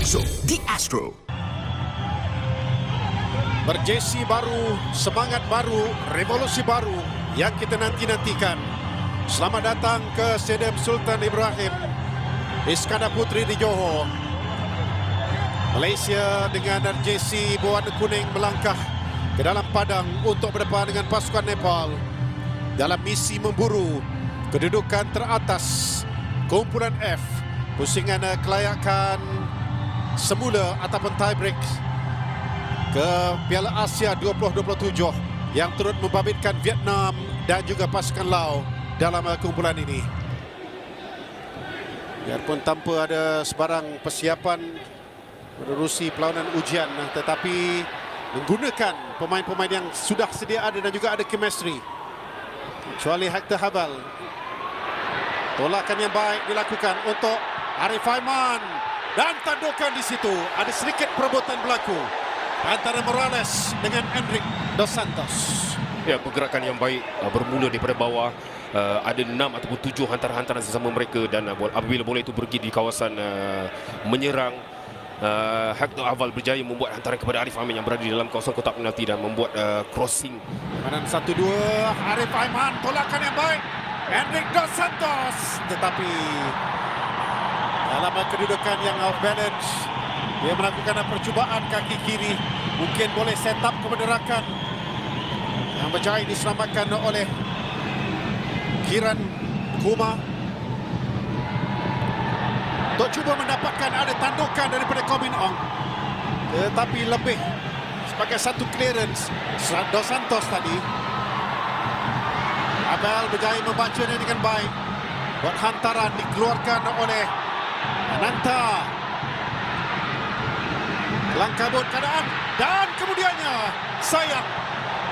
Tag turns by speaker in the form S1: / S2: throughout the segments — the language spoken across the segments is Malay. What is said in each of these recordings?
S1: Langsung di Astro.
S2: Berjesi baru, semangat baru, revolusi baru yang kita nanti-nantikan. Selamat datang ke Stadium Sultan Ibrahim Iskandar Putri di Johor. Malaysia dengan jersey berwarna kuning melangkah ke dalam padang untuk berdepan dengan pasukan Nepal dalam misi memburu kedudukan teratas kumpulan F, pusingan kelayakan semula ataupun tiebreak ke Piala Asia 2027 yang turut membabitkan Vietnam dan juga pasukan Laos dalam kumpulan ini. Biarpun tanpa ada sebarang persiapan menerusi perlawanan ujian, tetapi menggunakan pemain-pemain yang sudah sedia ada dan juga ada chemistry. Kecuali Hector Habal. Tolakan yang baik dilakukan untuk Arif Aiman dan tandukan di situ. Ada sedikit perebutan berlaku antara Morales dengan Enric Dos Santos.
S3: Ya, pergerakan yang baik bermula daripada bawah. Ada 6 ataupun 7 hantaran-hantaran sesama mereka dan apabila bola itu pergi di kawasan menyerang, Hector Aval berjaya membuat hantaran kepada Arif Aiman yang berada di dalam kawasan kotak penalti dan membuat crossing.
S2: Kanan 1-2, Arif Aiman, tolakan yang baik Enric Dos Santos, tetapi dalam kedudukan yang off balance, dia melakukan percubaan kaki kiri, mungkin boleh set up kepada rakan yang berjaya diselamatkan oleh Kiran Kuma untuk cuba mendapatkan ada tandukan daripada Komin Ong, tetapi lebih sebagai satu clearance Dos Santos tadi. Abel berjaya membacanya dengan baik, buat hantaran dikeluarkan oleh Ananta. Langkabut keadaan dan kemudiannya sayang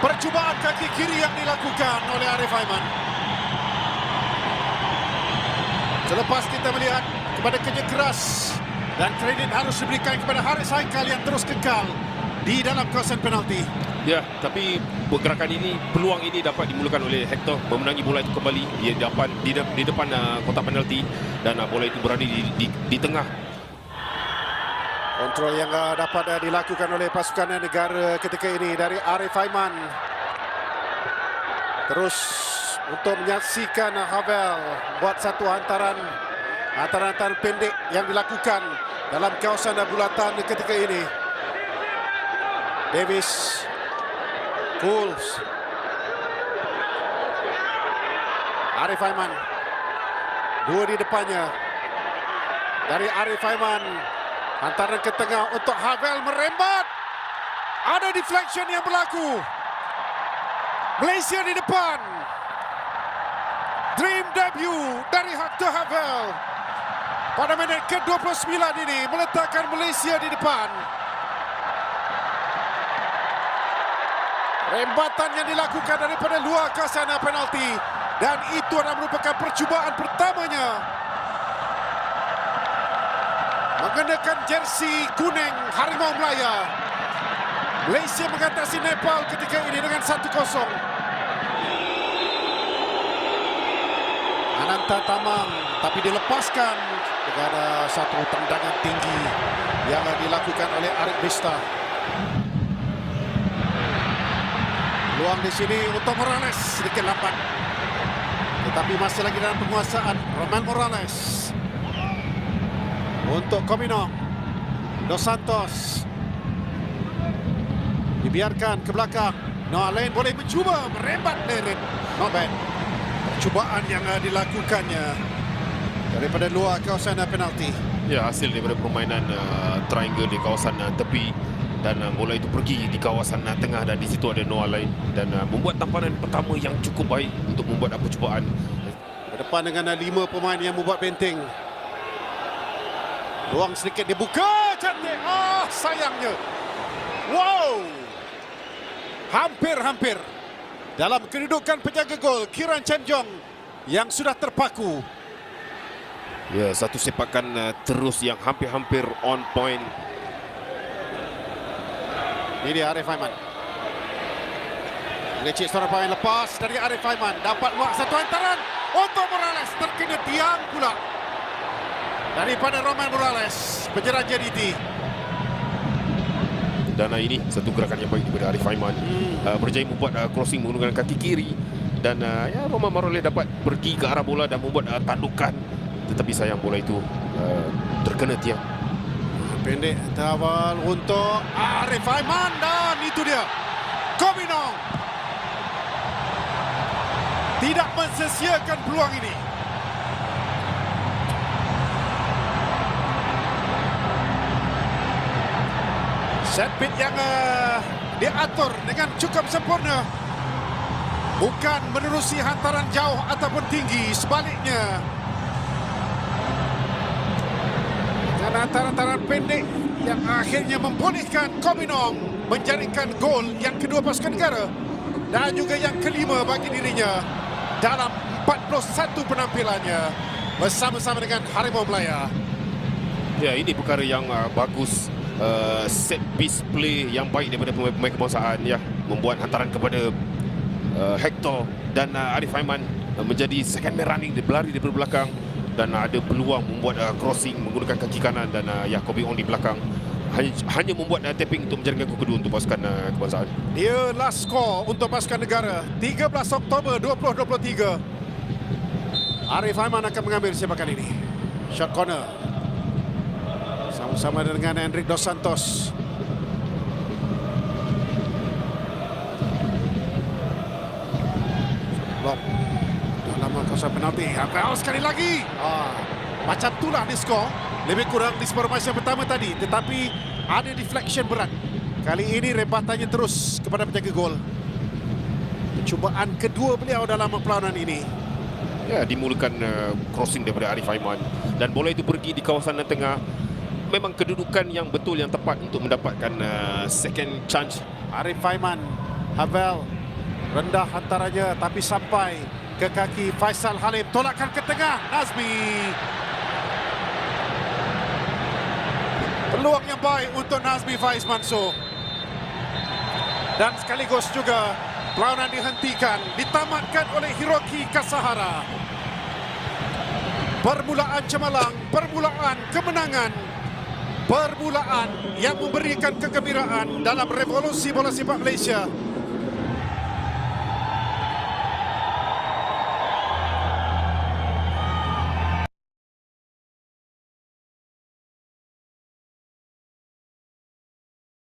S2: percubaan kaki kiri yang dilakukan oleh Arif Aiman. Selepas kita melihat kepada kerja keras dan kredit harus diberikan kepada Haris Haikal yang terus kekal di dalam kawasan penalti.
S3: Ya, tapi pergerakan ini, peluang ini dapat dimulakan oleh Hector memenangi bola itu kembali. Dia dapat di depan kotak penalti dan bola itu berada di tengah.
S2: Kontrol yang dapat dilakukan oleh pasukan negara ketika ini dari Arif Aiman. Terus untuk menyaksikan Havel buat satu hantaran pendek yang dilakukan dalam kawasan bulatan ketika ini. Davis, Cools, Arif Aiman, dua di depannya dari Arif Aiman. Hantaran ke tengah untuk Havel merembat. Ada deflection yang berlaku. Malaysia di depan. Dream debut dari Hector Havel pada minit ke-29 ini meletakkan Malaysia di depan. Rembatan yang dilakukan daripada luar kawasan penalti dan itu adalah merupakan percubaan pertamanya mengenakan jersey kuning Harimau Melaya. Malaysia mengatasi Nepal ketika ini dengan 1-0. Ananta Tamang, tapi dilepaskan dengan satu tendangan tinggi yang dilakukan oleh Arif Bista. Peluang di sini untuk Morales, sedikit lambat, tetapi masih lagi dalam penguasaan Roman Morales. Untuk Komino, Dos Santos dibiarkan ke belakang. Noah Lane boleh mencuba merembat Leren. Not bad. Percubaan yang dilakukannya daripada luar kawasan penalti.
S3: Ya, hasil daripada permainan triangle di kawasan tepi dan bola itu pergi di kawasan tengah dan di situ ada Noah Lane dan membuat tamparan pertama yang cukup baik untuk membuat percubaan.
S2: Berdepan dengan 5 pemain yang membuat benteng. Ruang sedikit dibuka, cantik. Sayangnya. Wow. Hampir-hampir. Dalam kedudukan penjaga gol, Kiran Chen Jong yang sudah terpaku.
S3: Ya, satu sepakan terus yang hampir-hampir on point.
S2: Ini dia Arif Aiman. Lecik seorang pemain lepas dari Arif Aiman. Dapat luar satu hantaran untuk Morales. Terkena tiang pula daripada Roman Morales. penjeraan JDT.
S3: Dan ini satu gerakan yang baik daripada Arif Aiman. Berjaya membuat crossing menggunakan kaki kiri. Dan ya, Roman Marole dapat pergi ke arah bola dan membuat tandukan. Tetapi sayang bola itu terkena tiang.
S2: Pendek awal untuk Arif Aiman dan itu dia. Kominong tidak mensia-siakan peluang ini. Set pick yang diatur dengan cukup sempurna. Bukan menerusi hantaran jauh ataupun tinggi, sebaliknya. Dan hantaran pendek yang akhirnya membolehkan Kominong menjaringkan gol yang kedua pasukan negara dan juga yang kelima bagi dirinya dalam 41 penampilannya bersama-sama dengan Harimau Melaya.
S3: Ya, ini perkara yang bagus. Set piece play yang baik daripada pemain kebangsaan, ya, membuat hantaran kepada Hector dan Arif Aiman menjadi second man running, dia berlari dari belakang dan ada peluang membuat crossing menggunakan kaki kanan dan Kobe Ong di belakang hanya membuat tapping untuk menjaringkan gol kedua untuk pasukan kebangsaan.
S2: Dia last score untuk pasukan negara 13 Oktober 2023. Arif Aiman akan mengambil sepakan ini. Shot corner sama-sama dengan Hendrik Dos Santos. Blok dalam kawasan penalti. Sekali lagi. Macam itulah di skor. Lebih kurang di formasi yang pertama tadi. Tetapi ada deflection berat. Kali ini rebatannya terus kepada penjaga gol. Percubaan kedua beliau dalam perlawanan ini.
S3: Ya, dimulakan crossing daripada Arif Aiman dan bola itu pergi di kawasan tengah. Memang kedudukan yang betul, yang tepat untuk mendapatkan second chance.
S2: Arif Aiman, Havel rendah hantarannya tapi sampai ke kaki Faisal Halim. Tolakkan ke tengah, Nazmi. Peluang yang baik untuk Nazmi Faiz Mansur. Dan sekaligus juga perlawanan dihentikan, ditamatkan oleh Hiroki Kasahara. Permulaan cemerlang, permulaan kemenangan, permulaan yang memberikan kegembiraan dalam revolusi bola sepak Malaysia.